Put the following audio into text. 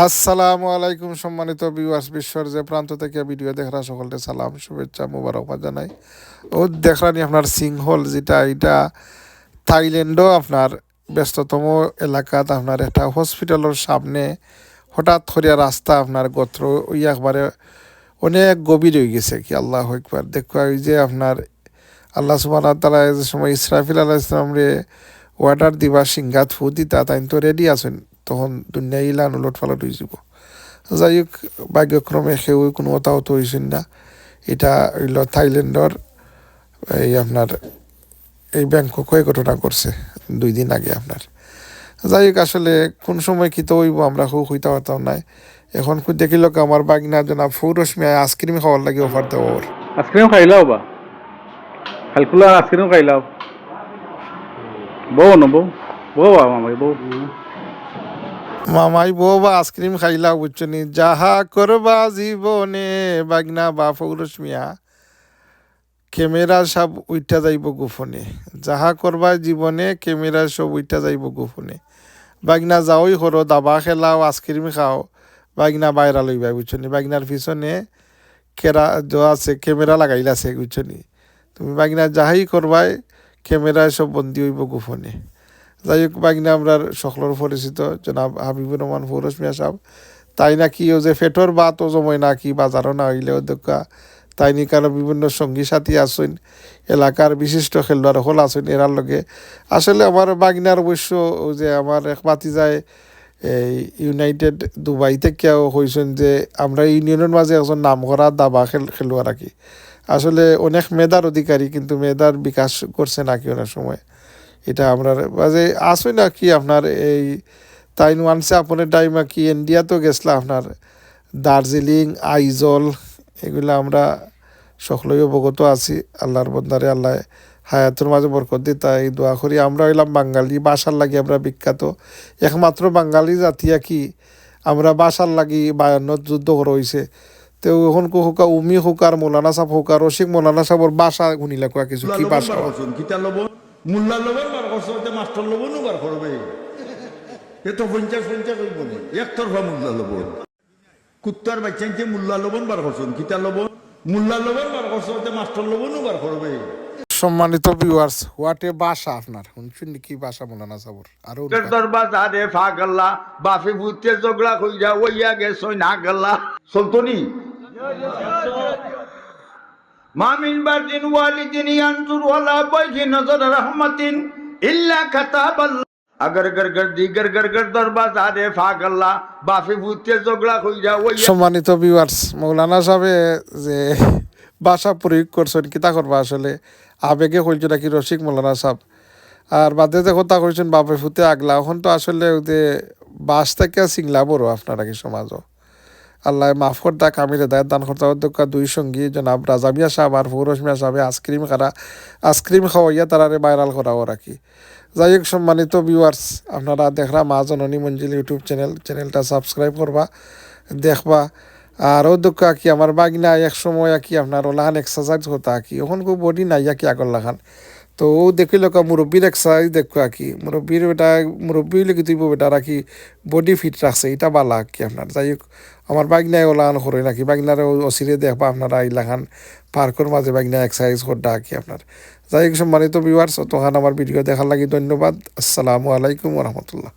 আসসালামু আলাইকুম সম্মানিত ভিউয়ার্স, বিশ্বের যে প্রান্ত থেকে ভিডিও দেখরা সকলকে সালাম শুভেচ্ছা মোবারকবাদ জানাই। ও দেখরানি আপনার সিংহল যেটা এটা থাইল্যান্ডও আপনার ব্যস্ততম এলাকাত আপনার একটা হসপিটালের সামনে হঠাৎ করে রাস্তা আপনার গোত্র ওই একবারে অনেক গভীর হয়ে গেছে কি আল্লাহ একবার দেখো ওই যে আপনার আল্লাহ সুবহানাহু ওয়া তাআলা যে সময় ইসরাফিল আলাইহিস সালাম রে ওয়াটার দিবা সিংগাত ফু দিতা তাই তো রেডি আছেন, তখন দুনিয়া ইলান উলট পালট হয়ে যাব। যাই হোক ভাগ্যক্রমে সেও কোনো হতাহত হয়েছেন না। এটা হইল থাইল্যান্ডর এই আপনার এই ব্যাংকক হয়ে ঘটনা করছে 2 দিন আগে আপনার। যাই হোক আসলে কোন সময় কী তো হইব আমরা খুব হইতে পারতাম নাই। এখন খুব দেখিল আমার বাগনা জনাব ফৌরস মিয়া আইসক্রিম খাওয়ার লাগে অফার দেওয়া ওর। আইসক্রিম খাইলাও বা ক্যালকুলার আইসক্রিম খাইলাও বউ না বউ বউ মামাই বউ মামাই বউ বা আইসক্রিম খাইলা বুঝছনি, যাহা করবা জীবনে বাগনা বা ফৌরস মিয়া ক্যামেরা সব উইটা যাইব গোপনে। যাহা করবা জীবনে ক্যামেরা সব উইটা যাইব গোপনে। বাগনা যাওই করো, দাবা খেলাও আইসক্রিম খাও, বাগনা বাইরা লইবা বুঝছনি। বাগনার পিছনে আছে ক্যামেরা লাগাইলাছে বুঝছনি। তুমি বাগনা যাহাই করবাই ক্যামেরায় সব বন্দি হইব গোপনে। যাই হোক বাগনা আমরা সকলের পরিচিত জনাব হাবিবুর রহমান ফৌরস মিয়া সাহেব, তাই নাকি ও যে ফেটর বাত ও জময় নাকি বাজারও না হইলেও দেখা তাই নি কারণ বিভিন্ন সঙ্গী সাথী আসেন, এলাকার বিশিষ্ট খেলোয়াড় হল আসেন এরার লগে। আসলে আমার বাগনার অবশ্য যে আমার এক মাতি যায় এই ইউনাইটেড দুবাই থেকেও হয়েছেন যে আমরা ইউনিয়নের মাঝে একজন নাম করা দাবা খেলোয়াড় আর কি। আসলে অনেক মেধার অধিকারী, কিন্তু মেধার বিকাশ করছে নাকি অনেক সময়। এটা আপনার মাঝে আসই না কি আপনার এই তাই ওয়ানসে আপনার টাইম কি ইন্ডিয়া তো গেছিলাম আপনার দার্জিলিং আইজল, এগুলো আমরা সকলেই অবগত আছি। আল্লাহর বন্দারে আল্লাহ হায়াতের মাঝে বরকত দি তাই দোয়া করি। আমরা হইলাম বাঙালি, বাসার লাগি আমরা বিখ্যাত, একমাত্র বাঙালি জাতিয়া কি আমরা বাসার লাগি 52 যুদ্ধ করা হয়েছে। তো এখন হুকা উমি হুকার মৌলানা সাহেব হুকার রসিক মৌলানা সাহেবর বাসা গুনিলা কোয়া কিছু কি বাসা মুল্লা লবণ বার করতে মাস্টার লবণও বার করবে। এ তো 50 হইব না, একতরফা মুল্লা লবণ। কুত্তার বাচ্চাকে মুল্লা লবণ বার করছেন, কিতা লবণ মুল্লা লবণ বার করতে মাস্টার লবণও বার করবে। সম্মানিত ভিউয়ার্স, হোয়াট এ বাসা আপনার শুনছেন কি বাসা মৌলানা সাহেবর আরো দরবাজারে ফাগল্লা বাফি ভূতে জগড়া কইরা ওইয়া গেছই না গল্লা চলতনি মামিন বারদিন ওয়ালিদিন ইয়ানজুর ওয়ালা বাইহি নজর রহমাতিন ইল্লা কাতাবাল্লাহ अगर गर गर दी गर गर गर दरबाजारे फागल्ला बाफी भूते জগড়া কইরা ওইয়া। সম্মানিত ভিউয়ার্স, মৌলানা সাহেবে যে ভাষা প্রয়োগ করছেন কিতা করবা আসলে আবেগে কইছে নাকি রসিক মৌলানা সাহেব, আর বাদে যে কথা কইছেন বাপে ফুতে আগলা, এখন তো আসলে যে বাস থেকে সিংলা বড় আপনার আগে সমাজও। আল্লাহ মাফ করতা কামিল হেদায়ত দান করতা। অধ্যক্ষ দুই সঙ্গী জনাব রাজা মিয়া সাহেব আর ফৌরস মিয়া সাহেবে আইসক্রিম খাওয়াইয়া তারারে ভাইরাল করাও রাখি। যাই হোক সম্মানিত ভিউয়ার্স, আপনারা দেখরা মা জননী মঞ্জিল ইউটিউব চ্যানেলটা সাবস্ক্রাইব করবা দেখবা। আর অধ্যক্ষ কি আমার বাগনা এক সময় কি আপনার ওলাহান এক্সারসাইজ হতা কি এখন খুব বডি নাই কি আগর লাখান। তো ও দেখিল মুরব্বীর এক্সারসাইজ দেখো কি মুরব্বীর বেটা মুরব্বী লেগে তুইব বেটা রাখি বডি ফিট রাখছে, এটা বালা কি আপনার। যাই হোক আমার বাগনায় ওলাহান করে নাকি বাগনার অচিরে দেখবা আপনারা ইলাখান পার্কের মাঝে বাগনা এক্সারসাইজ করডা কি আপনার। যাই হোক সম্মানিত ভিউয়ার্স, তখন আমার ভিডিও দেখার লাগি ধন্যবাদ। আসসালামু আলাইকুম রহমতুল্লাহ।